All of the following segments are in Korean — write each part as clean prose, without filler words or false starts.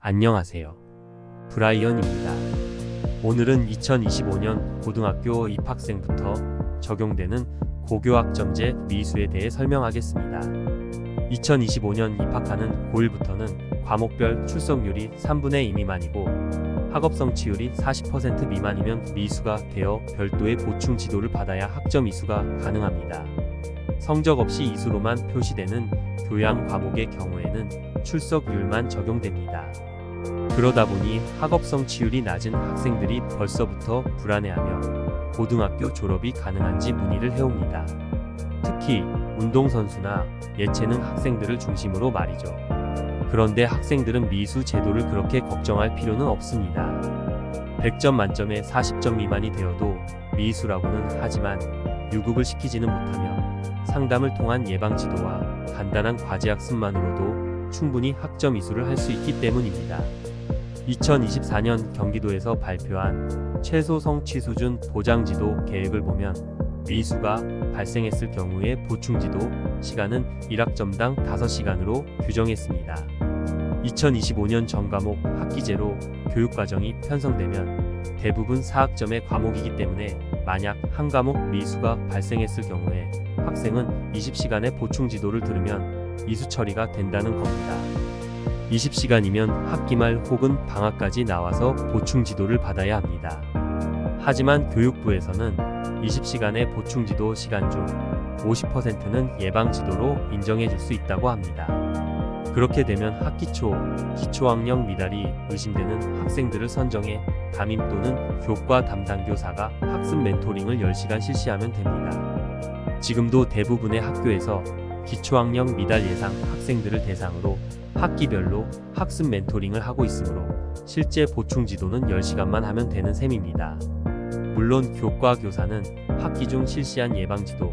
안녕하세요. 브라이언입니다. 오늘은 2025년 고등학교 입학생부터 적용되는 고교학점제 미수에 대해 설명하겠습니다. 2025년 입학하는 고1부터는 과목별 출석률이 3분의 2 미만이고 학업 성취율이 40% 미만이면 미수가 되어 별도의 보충 지도를 받아야 학점 이수가 가능합니다. 성적 없이 이수로만 표시되는 교양 과목의 경우에는 출석률만 적용됩니다. 그러다 보니 학업 성취율이 낮은 학생들이 벌써부터 불안해하며 고등학교 졸업이 가능한지 문의를 해옵니다. 특히 운동선수나 예체능 학생들을 중심으로 말이죠. 그런데 학생들은 미수 제도를 그렇게 걱정할 필요는 없습니다. 100점 만점에 40점 미만이 되어도 미수라고는 하지만 유급을 시키지는 못하며 상담을 통한 예방 지도와 간단한 과제 학습만으로도 충분히 학점 이수를 할 수 있기 때문입니다. 2024년 경기도에서 발표한 최소 성취 수준 보장지도 계획을 보면 미수가 발생했을 경우의 보충지도 시간은 1학점당 5시간으로 규정했습니다. 2025년 전 과목 학기제로 교육과정이 편성되면 대부분 4학점의 과목이기 때문에 만약 한 과목 미수가 발생했을 경우에 학생은 20시간의 보충지도를 들으면 이수 처리가 된다는 겁니다. 20시간이면 학기 말 혹은 방학까지 나와서 보충 지도를 받아야 합니다. 하지만 교육부에서는 20시간의 보충 지도 시간 중 50%는 예방 지도로 인정해 줄 수 있다고 합니다. 그렇게 되면 학기 초 기초학력 미달이 의심되는 학생들을 선정해 담임 또는 교과 담당 교사가 학습 멘토링을 10시간 실시하면 됩니다. 지금도 대부분의 학교에서 기초학력 미달 예상 학생들을 대상으로 학기별로 학습 멘토링을 하고 있으므로 실제 보충 지도는 10시간만 하면 되는 셈입니다. 물론 교과 교사는 학기 중 실시한 예방 지도,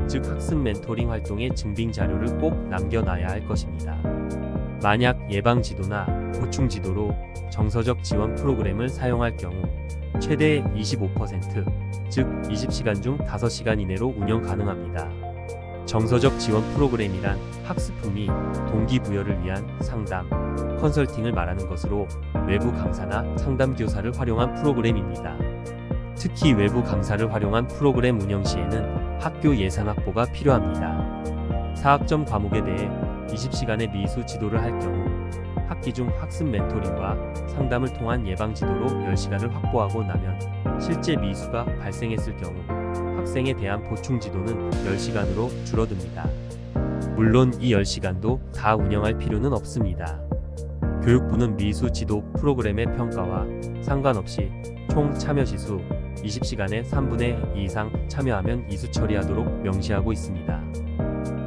즉 학습 멘토링 활동의 증빙 자료를 꼭 남겨놔야 할 것입니다. 만약 예방 지도나 보충 지도로 정서적 지원 프로그램을 사용할 경우 최대 25%, 즉 20시간 중 5시간 이내로 운영 가능합니다. 정서적 지원 프로그램이란 학습 흥미, 동기부여를 위한 상담, 컨설팅을 말하는 것으로 외부 강사나 상담 교사를 활용한 프로그램입니다. 특히 외부 강사를 활용한 프로그램 운영 시에는 학교 예산 확보가 필요합니다. 4학점 과목에 대해 20시간의 미수 지도를 할 경우 학기 중 학습 멘토링과 상담을 통한 예방 지도로 10시간을 확보하고 나면 실제 미수가 발생했을 경우 학생에 대한 보충 지도는 10시간으로 줄어듭니다. 물론 이 10시간도 다 운영할 필요는 없습니다. 교육부는 미수 지도 프로그램의 평가와 상관없이 총 참여 지수 20시간의 3분의 2 이상 참여하면 이수 처리하도록 명시하고 있습니다.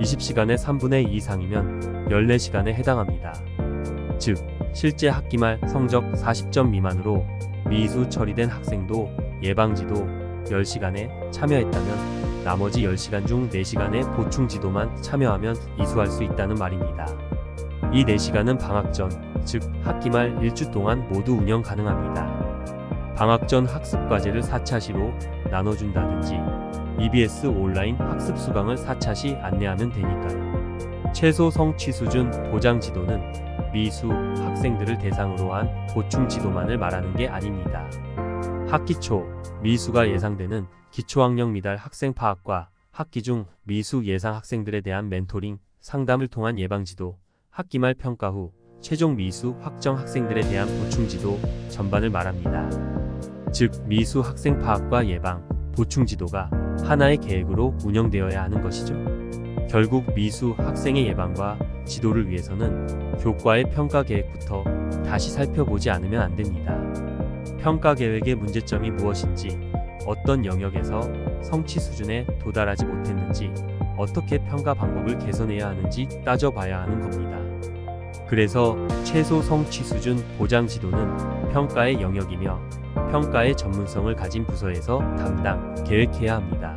20시간의 3분의 2 이상이면 14시간에 해당합니다. 즉, 실제 학기 말 성적 40점 미만으로 미수 처리된 학생도 예방지도 10시간에 참여했다면 나머지 10시간 중 4시간의 보충 지도만 참여하면 이수할 수 있다는 말입니다. 이 4시간은 방학 전, 즉 학기 말 1주 동안 모두 운영 가능합니다. 방학 전 학습 과제를 4차시로 나눠준다든지 EBS 온라인 학습 수강을 4차시 안내하면 되니까요. 최소 성취 수준 보장 지도는 미수 학생들을 대상으로 한 보충 지도만을 말하는 게 아닙니다. 학기 초 미수가 예상되는 기초학력 미달 학생 파악과 학기 중 미수 예상 학생들에 대한 멘토링, 상담을 통한 예방지도, 학기 말 평가 후 최종 미수 확정 학생들에 대한 보충지도 전반을 말합니다. 즉 미수 학생 파악과 예방, 보충지도가 하나의 계획으로 운영되어야 하는 것이죠. 결국 미수 학생의 예방과 지도를 위해서는 교과의 평가 계획부터 다시 살펴보지 않으면 안 됩니다. 평가 계획의 문제점이 무엇인지, 어떤 영역에서 성취 수준에 도달하지 못했는지, 어떻게 평가 방법을 개선해야 하는지 따져봐야 하는 겁니다. 그래서 최소 성취 수준 보장 지도는 평가의 영역이며 평가의 전문성을 가진 부서에서 담당, 계획해야 합니다.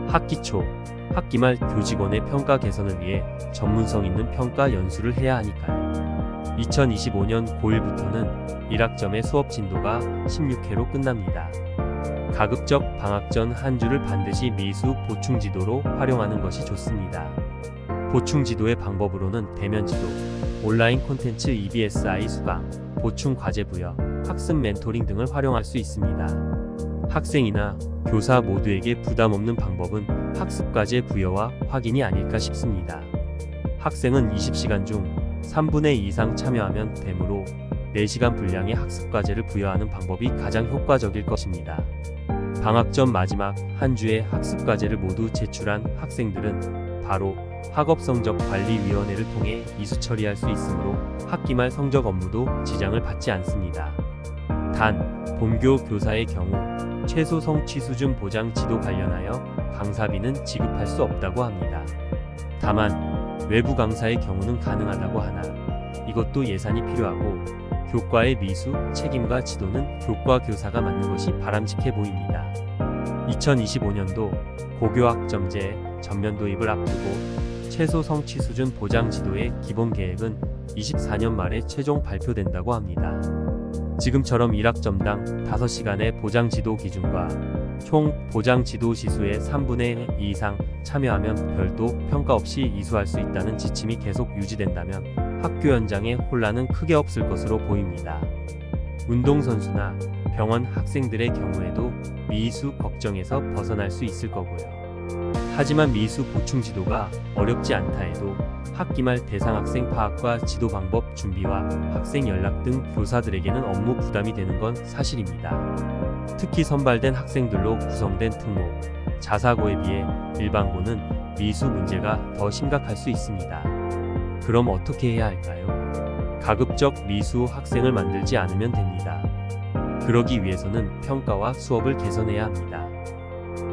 학기 초, 학기 말 교직원의 평가 개선을 위해 전문성 있는 평가 연수를 해야 하니까요. 2025년 고1부터는 1학점의 수업 진도가 16회로 끝납니다. 가급적 방학 전 한 주를 반드시 미수 보충지도로 활용하는 것이 좋습니다. 보충지도의 방법으로는 대면지도, 온라인 콘텐츠 EBSI 수강, 보충 과제 부여, 학습 멘토링 등을 활용할 수 있습니다. 학생이나 교사 모두에게 부담 없는 방법은 학습 과제 부여와 확인이 아닐까 싶습니다. 학생은 20시간 중 3분의 2 이상 참여하면 되므로 4시간 분량의 학습 과제를 부여하는 방법이 가장 효과적일 것입니다. 방학 전 마지막 한 주의 학습 과제를 모두 제출한 학생들은 바로 학업성적관리위원회를 통해 이수 처리할 수 있으므로 학기 말 성적 업무도 지장을 받지 않습니다. 단, 본교 교사의 경우 최소 성취 수준 보장 지도 관련하여 강사비는 지급할 수 없다고 합니다. 다만 외부 강사의 경우는 가능하다고 하나 이것도 예산이 필요하고 교과의 미수, 책임과 지도는 교과 교사가 맡는 것이 바람직해 보입니다. 2025년도 고교학점제 전면 도입을 앞두고 최소 성취 수준 보장 지도의 기본 계획은 24년 말에 최종 발표된다고 합니다. 지금처럼 1학점당 5시간의 보장 지도 기준과 총 보장 지도 시수의 3분의 2 이상 참여하면 별도 평가 없이 이수할 수 있다는 지침이 계속 유지된다면 학교 현장에 혼란은 크게 없을 것으로 보입니다. 운동선수나 병원 학생들의 경우에도 미이수 걱정에서 벗어날 수 있을 거고요. 하지만 미이수 보충 지도가 어렵지 않다 해도 학기 말 대상 학생 파악과 지도 방법 준비와 학생 연락 등 교사들에게는 업무 부담이 되는 건 사실입니다. 특히 선발된 학생들로 구성된 특목, 자사고에 비해 일반고는 미수 문제가 더 심각할 수 있습니다. 그럼 어떻게 해야 할까요? 가급적 미수 학생을 만들지 않으면 됩니다. 그러기 위해서는 평가와 수업을 개선해야 합니다.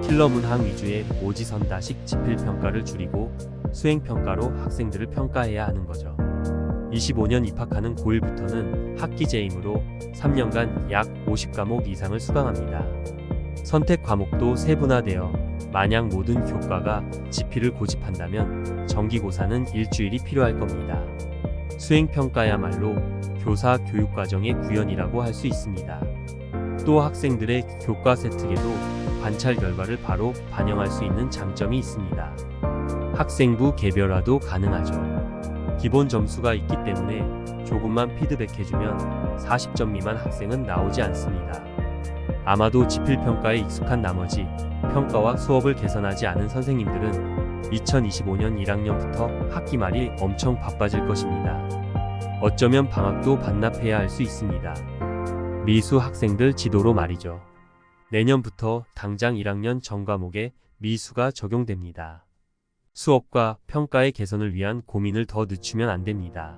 킬러 문항 위주의 오지선다식 지필평가를 줄이고 수행평가로 학생들을 평가해야 하는 거죠. 25년 입학하는 고1부터는 학기 제임으로 3년간 약 50과목 이상을 수강합니다. 선택 과목도 세분화되어 만약 모든 교과가 지필을 고집한다면 정기고사는 일주일이 필요할 겁니다. 수행평가야말로 교사 교육과정의 구현이라고 할 수 있습니다. 또 학생들의 교과 세특에도 관찰 결과를 바로 반영할 수 있는 장점이 있습니다. 학생부 개별화도 가능하죠. 기본 점수가 있기 때문에 조금만 피드백해주면 40점 미만 학생은 나오지 않습니다. 아마도 지필평가에 익숙한 나머지 평가와 수업을 개선하지 않은 선생님들은 2025년 1학년부터 학기 말이 엄청 바빠질 것입니다. 어쩌면 방학도 반납해야 할 수 있습니다. 미수 학생들 지도로 말이죠. 내년부터 당장 1학년 전 과목에 미수가 적용됩니다. 수업과 평가의 개선을 위한 고민을 더 늦추면 안 됩니다.